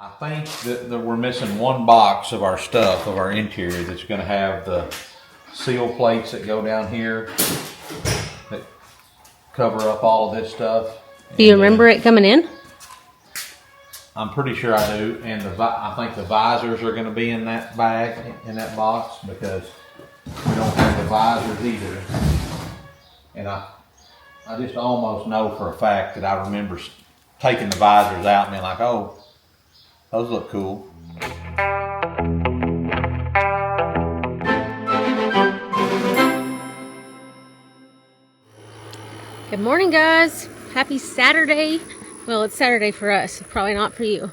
I think that we're missing one box of our stuff, of our interior, that's going to have the seal plates that go down here that cover up all of this stuff. Do you remember it coming in? I'm pretty sure I do, and I think the visors are going to be in that bag, in that box, because we don't have the visors either. And I just almost know for a fact that I remember taking the visors out and being like, oh, those look cool. Good morning, guys. Happy Saturday. Well, it's Saturday for us, probably not for you.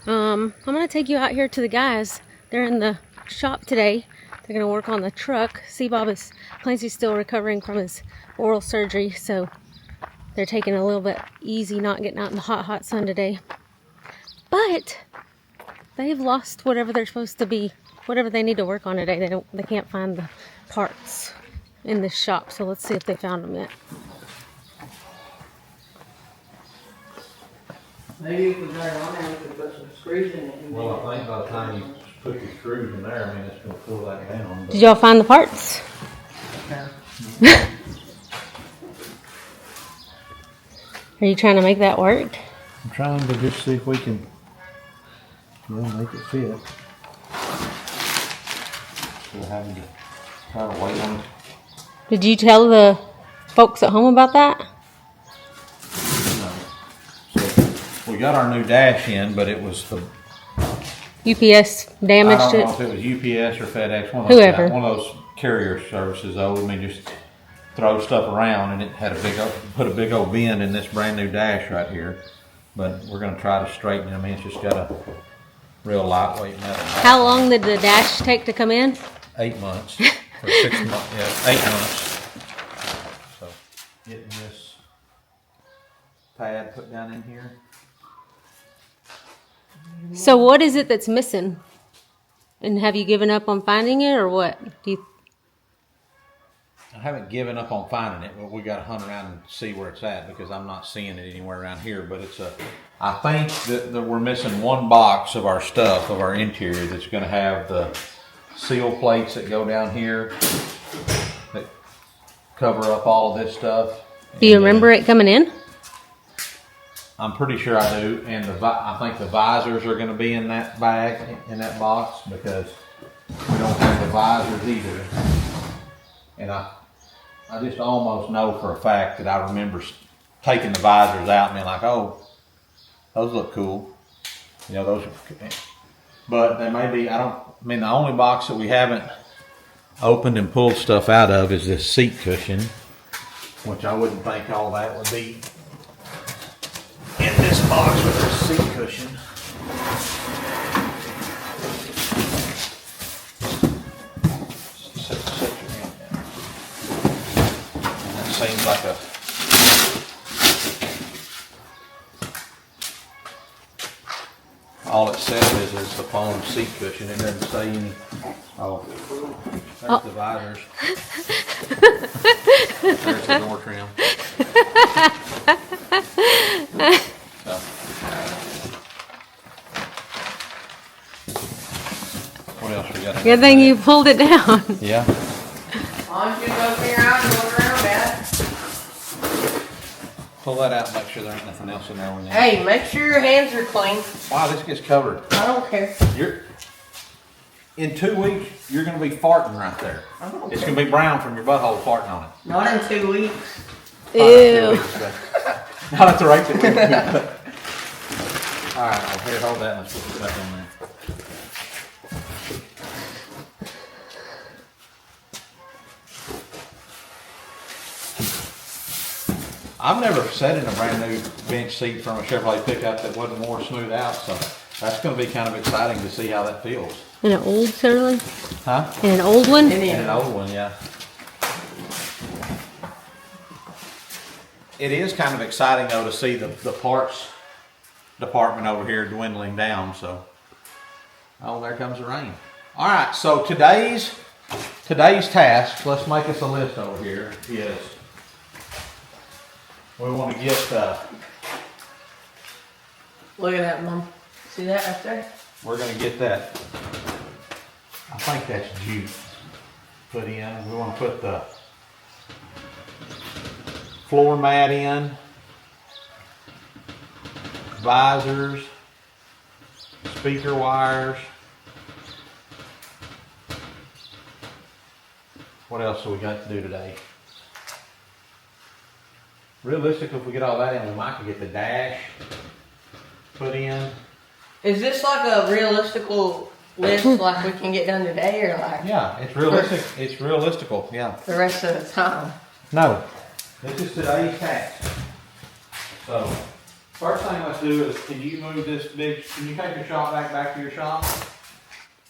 I'm gonna take you out here to the guys. They're in the shop today. They're gonna work on the truck. See, Bob Clancy's still recovering from his oral surgery, so they're taking it a little bit easy, not getting out in the hot sun today. But they've lost whatever they're supposed to be, whatever they need to work on today. They can't find the parts in this shop, so let's see if they found them yet. Maybe if we got it on there, we could put some screws in it. Well, I think by the time you put the screws in there, I mean, it's going to pull that down. Did y'all find the parts? Are you trying to make that work? I'm trying to just see if we can, make it fit. Still having to try to wait on it. Did you tell the folks at home about that? We got our new dash in, but it was the UPS I damaged don't know it? if it was UPS or FedEx, Whoever. One of those carrier services. Though, I mean, just throw stuff around, and it had put a big old bend in this brand new dash right here. But we're going to try to straighten it. I mean, it's just got a real lightweight metal. How long did the dash take to come in? 8 months or 6 months. Yeah, 8 months. So getting this pad put down in here. So what is it that's missing? And have you given up on finding it, or what? I haven't given up on finding it, but we got to hunt around and see where it's at, because I'm not seeing it anywhere around here. But I think that we're missing one box of our stuff, of our interior, that's going to have the seal plates that go down here that cover up all of this stuff. Do you remember it coming in? I'm pretty sure I do, and I think the visors are going to be in that bag, in that box, because we don't have the visors either. And I just almost know for a fact that I remember taking the visors out and being like, oh, those look cool. Those are, but they may be, the only box that we haven't opened and pulled stuff out of is this seat cushion, which I wouldn't think all that would be in this box with this seat cushion. Seems like all it says is the foam seat cushion. It doesn't say any. Oh, there's the visors. There's the door trim. So. What else we got? Good thing you pulled it down. Yeah. Why don't you open your eyes and look around, Dad? Pull that out and make sure there ain't nothing else in there. When Hey, make sure your hands are clean. Wow, this gets covered. I don't care. In 2 weeks, you're going to be farting right there. It's going to be brown from your butthole farting on it. Not in 2 weeks. Ew. Not at the rate that we do. All right, well, here, hold that and let's put it back in there. I've never sat in a brand new bench seat from a Chevrolet pickup that wasn't more smooth out, so that's going to be kind of exciting to see how that feels. In an old Surly? Huh? In an old one? In an old one, yeah. It is kind of exciting, though, to see the parts department over here dwindling down. So, oh, there comes the rain. All right, so today's task, let's make us a list over here, is we want to get Look at that, Mom. See that right there? We're gonna get that. I think that's jute put in. We want to put the floor mat in, visors, speaker wires. What else do we got to do today? Realistically, if we get all that in, we might could get the dash put in. Is this like a realistical list like we can get done today or like Yeah, it's realistic. It's realistical. Yeah. the rest of the time? No, this is today's task. So, first thing let's do is, can you move this big? Can you take your shop vac back to your shop?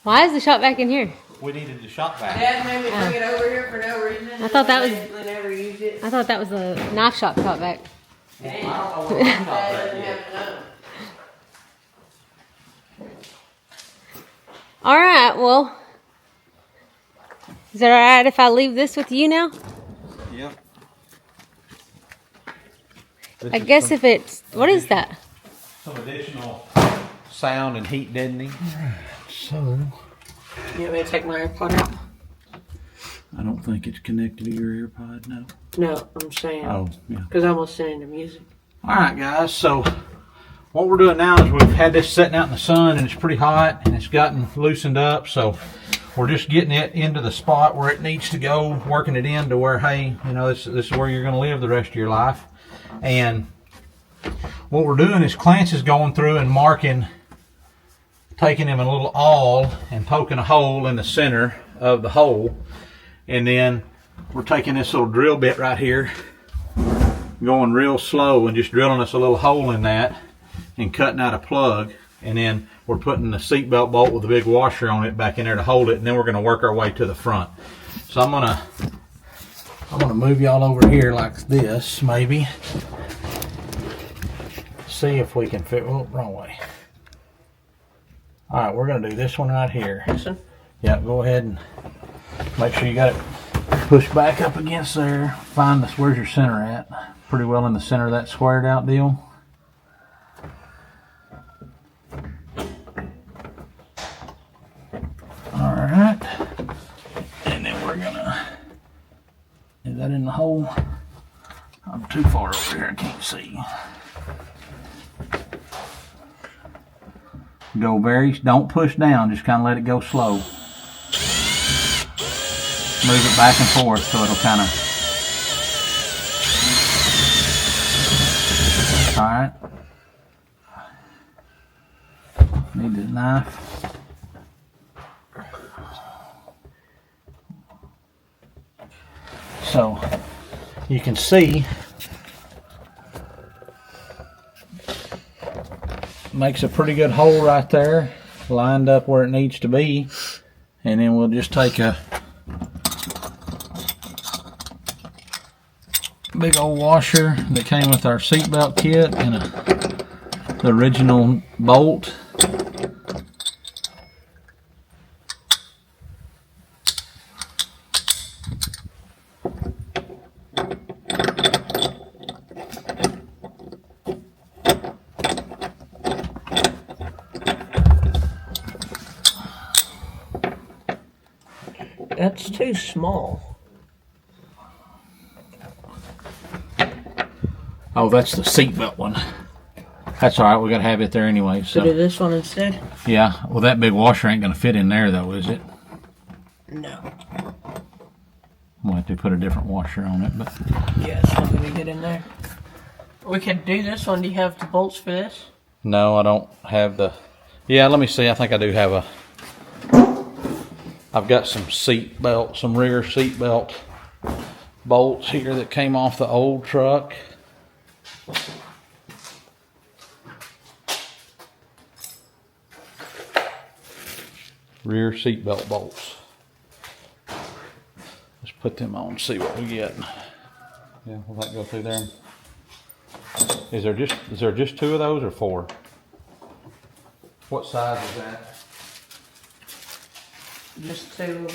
Why is the shop vac in here? We needed the shop vac. Dad made me bring it over here for no reason. I thought that was- We never used it. I thought that was the knife shop vac. I don't know what my shop Dad vac doesn't is. have to know. All right, well, is it all right if I leave this with you now? Yep. I guess if it's, what is that? Some additional sound and heat deadening. So, You want me to take my AirPod out? I don't think it's connected to your AirPod, no. No, I'm saying. Oh, yeah. Because I'm listening to music. All right, guys. So, what we're doing now is we've had this sitting out in the sun and it's pretty hot and it's gotten loosened up. So, we're just getting it into the spot where it needs to go, working it in to where, hey, you know, this is where you're going to live the rest of your life. And what we're doing is Clance is going through and marking, taking him a little awl and poking a hole in the center of the hole. And then we're taking this little drill bit right here, going real slow and just drilling us a little hole in that and cutting out a plug. And then we're putting the seatbelt bolt with a big washer on it back in there to hold it. And then we're going to work our way to the front. So I'm gonna move y'all over here like this, maybe. See if we can fit. Oh, wrong way. All right, we're gonna do this one right here. Listen. Yeah, go ahead and make sure you got it pushed back up against there. Find this. Where's your center at? Pretty well in the center of that squared out deal. All right, and then we're gonna. Is that in the hole? I'm too far over here. I can't see. Go very. Don't push down. Just kind of let it go slow. Move it back and forth so it'll kind of. All right. Need the knife. So you can see makes a pretty good hole right there, lined up where it needs to be, and then we'll just take a big old washer that came with our seatbelt kit and the original bolt. That's too small. Oh, that's the seatbelt one. That's all right. We gotta have it there anyway. So do So this one instead? yeah. Well, that big washer ain't gonna fit in there though, is it? No. We'll have to put a different washer on it, but Yeah, it's not going to get in there. We could do this one. Do you have the bolts for this? no, I don't have the. Yeah, let me see. I think I do have a. I've got some seat belt, some rear seat belt bolts here that came off the old truck. Rear seat belt bolts. Let's put them on, see what we get. Yeah, will that go through there? Is there just two of those or four? What size is that? Just two.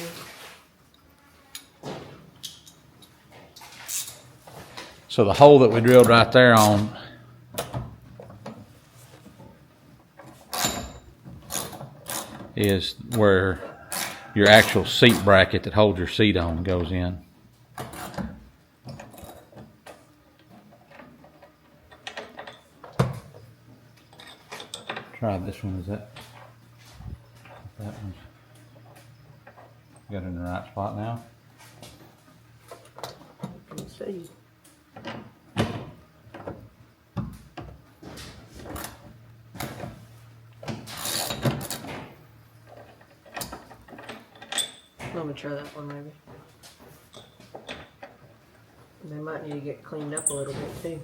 So the hole that we drilled right there on is where your actual seat bracket that holds your seat on goes in. Try this one. Is that one's got it in the right spot now? Let's see. Let me try that one maybe. They might need to get cleaned up a little bit too.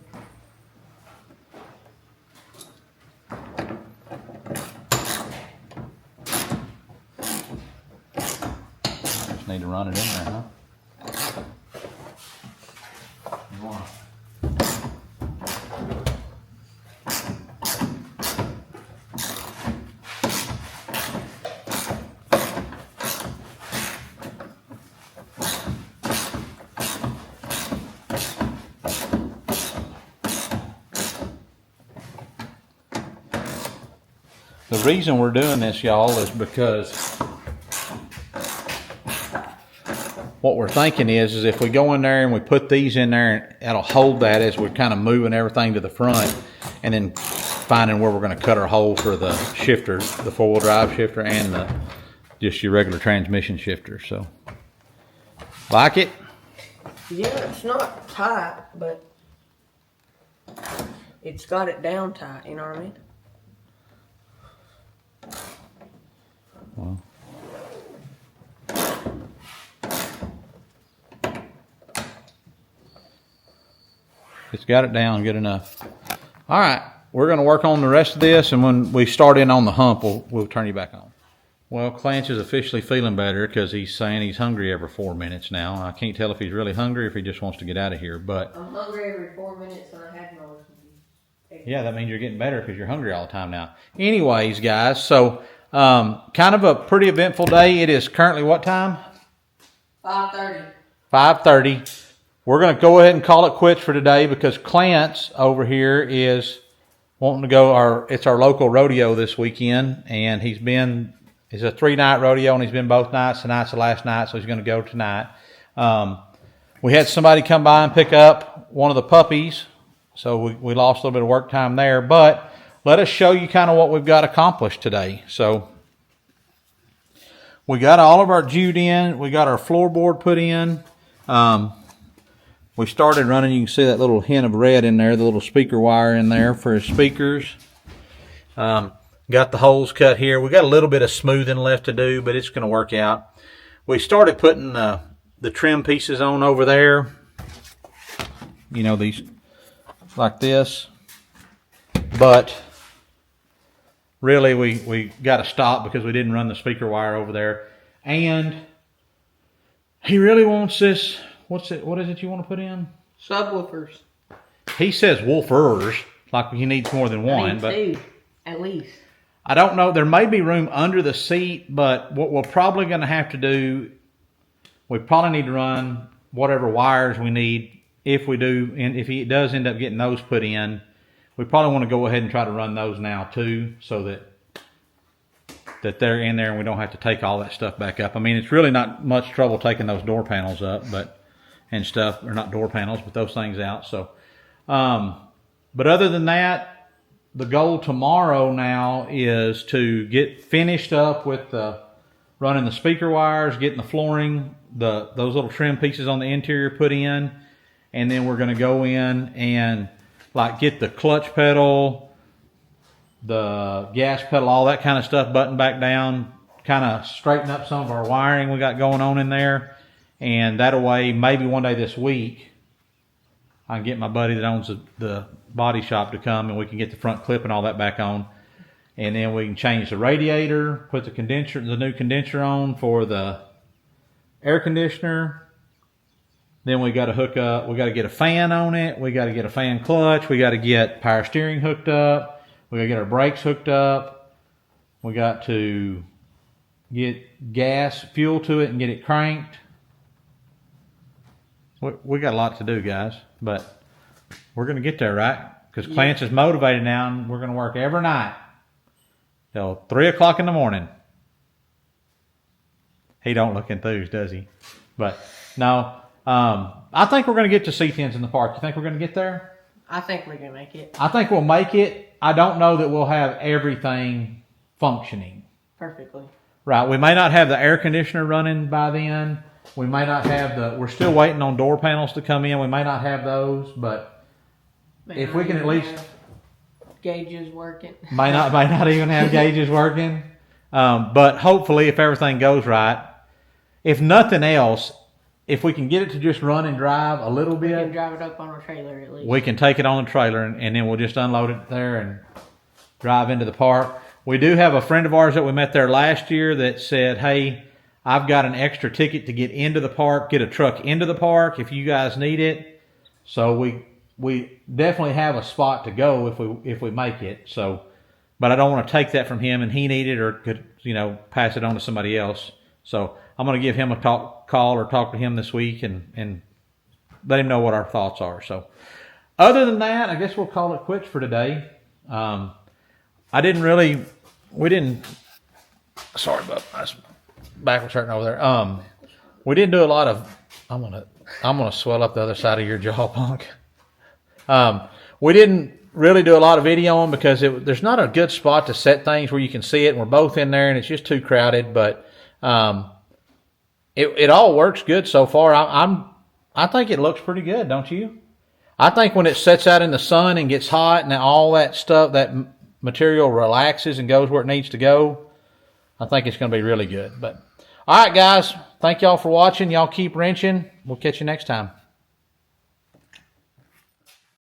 Just need to run it in there, huh? The reason we're doing this, y'all, is because what we're thinking is if we go in there and we put these in there, it'll hold that as we're kind of moving everything to the front, and then finding where we're going to cut our hole for the shifter, the four-wheel drive shifter, and just your regular transmission shifter. So, like it? Yeah, it's not tight, but it's got it down tight, you know what I mean? Well, it's got it down good enough. All right, we're going to work on the rest of this, and when we start in on the hump, we'll turn you back on. Well, Clance is officially feeling better because he's saying he's hungry every 4 minutes now. I can't tell if he's really hungry or if he just wants to get out of here. But I'm hungry every 4 minutes and I had no. yeah, that means you're getting better because you're hungry all the time now. Anyways, guys, so kind of a pretty eventful day. It is currently what time? 5:30. 5:30. We're going to go ahead and call it quits for today because Clance over here is wanting to go. It's our local rodeo this weekend, and it's a 3-night rodeo, and he's been both nights. Tonight's the last night, so he's going to go tonight. We had somebody come by and pick up one of the puppies, so we lost a little bit of work time there. But let us show you kind of what we've got accomplished today. So we got all of our jute in. We got our floorboard put in. We started running, you can see that little hint of red in there, the little speaker wire in there for his speakers. Got the holes cut here. We got a little bit of smoothing left to do, but it's going to work out. We started putting the trim pieces on over there. You know, these like this. But really we got to stop because we didn't run the speaker wire over there. And he really wants this. What is it you want to put in? Subwoofers. He says woofers, like he needs more than one. I need but two, at least. I don't know. There may be room under the seat, but what we're probably going to have to do, we probably need to run whatever wires we need if we do, and if he does end up getting those put in, we probably want to go ahead and try to run those now too, so that they're in there and we don't have to take all that stuff back up. I mean, it's really not much trouble taking those door panels up, and stuff, or not door panels, but those things out. So, but other than that, the goal tomorrow now is to get finished up with running the speaker wires, getting the flooring, those little trim pieces on the interior put in, and then we're going to go in and like get the clutch pedal, the gas pedal, all that kind of stuff buttoned back down, kind of straighten up some of our wiring we got going on in there. And that way, maybe one day this week, I can get my buddy that owns the body shop to come and we can get the front clip and all that back on. And then we can change the radiator, put the new condenser on for the air conditioner. Then we got to hook up, we got to get a fan on it. We got to get a fan clutch. We got to get power steering hooked up. We got to get our brakes hooked up. We got to get gas, fuel to it and get it cranked. We got a lot to do, guys, but we're going to get there, right? Because Clance is motivated now, and we're going to work every night till 3 o'clock in the morning. He don't look enthused, does he? But no, I think we're going to get to C10s in the park. You think we're going to get there? I think we can make it I think we'll make it. I don't know that we'll have everything functioning. perfectly. Right. We may not have the air conditioner running by then. We may not have we're still waiting on door panels to come in. We may not have those, but May if not we can at even least, have gauges working. may not even have gauges working. But hopefully if everything goes right, if nothing else, if we can get it to just run and drive a little We can bit, drive it up on a trailer at least. we can take it on the trailer and then we'll just unload it there and drive into the park. We do have a friend of ours that we met there last year that said, hey, I've got an extra ticket to get into the park, get a truck into the park if you guys need it. So we definitely have a spot to go if we make it. So, but I don't want to take that from him and he need it or could, pass it on to somebody else. So I'm going to give him a call or talk to him this week and let him know what our thoughts are. So other than that, I guess we'll call it quits for today. Sorry, but that's backwards hurting over there. We didn't do a lot of, I'm gonna swell up the other side of your jaw, punk. We didn't really do a lot of videoing because there's not a good spot to set things where you can see it and we're both in there and it's just too crowded, but, it all works good so far. I think it looks pretty good, don't you? I think when it sets out in the sun and gets hot and all that stuff, that material relaxes and goes where it needs to go, I think it's going to be really good. But all right, guys, thank y'all for watching. Y'all keep wrenching. We'll catch you next time.